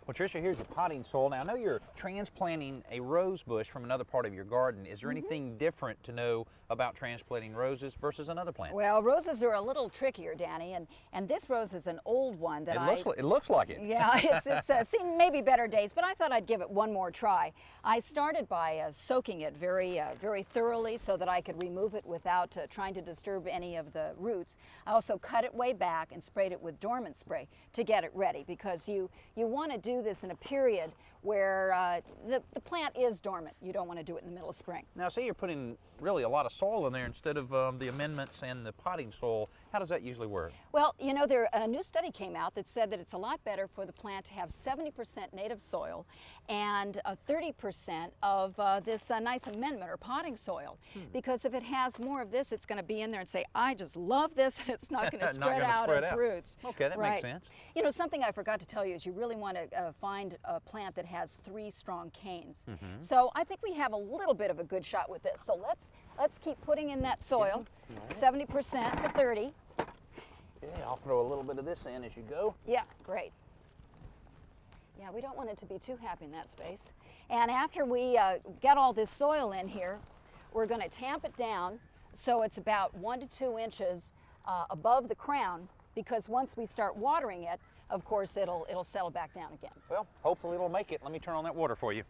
Well, Tricia, here's your potting soil. Now, I know you're transplanting a rose bush from another part of your garden. Is there anything different to know about transplanting roses versus another plant? Well, roses are a little trickier, Danny, and this rose is an old one that It looks like it. Yeah, it's seen maybe better days, but I thought I'd give it one more try. I started by soaking it very thoroughly so that I could remove it without trying to disturb any of the roots. I also cut it way back and sprayed it with dormant spray to get it ready, because you want to do this in a period where the plant is dormant. You don't want to do it in the middle of spring. Now, see, you're putting really a lot of soil in there instead of the amendments and the potting soil. How does that usually work? Well, you know, a new study came out that said that it's a lot better for the plant to have 70% native soil and 30% of this nice amendment or potting soil. Because if it has more of this, it's going to be in there and say, I just love this, and it's not going to spread out its roots. Okay, that makes sense. You know, something I forgot to tell you is you really want to find a plant that has 3 strong canes. So I think we have a little bit of a good shot with this. So let's keep putting in that soil, 70% to 30. Okay, I'll throw a little bit of this in as you go. Yeah, great. Yeah, we don't want it to be too happy in that space. And after we get all this soil in here, we're going to tamp it down so it's about 1 to 2 inches above the crown, because once we start watering it, of course, it'll settle back down again. Well, hopefully it'll make it. Let me turn on that water for you.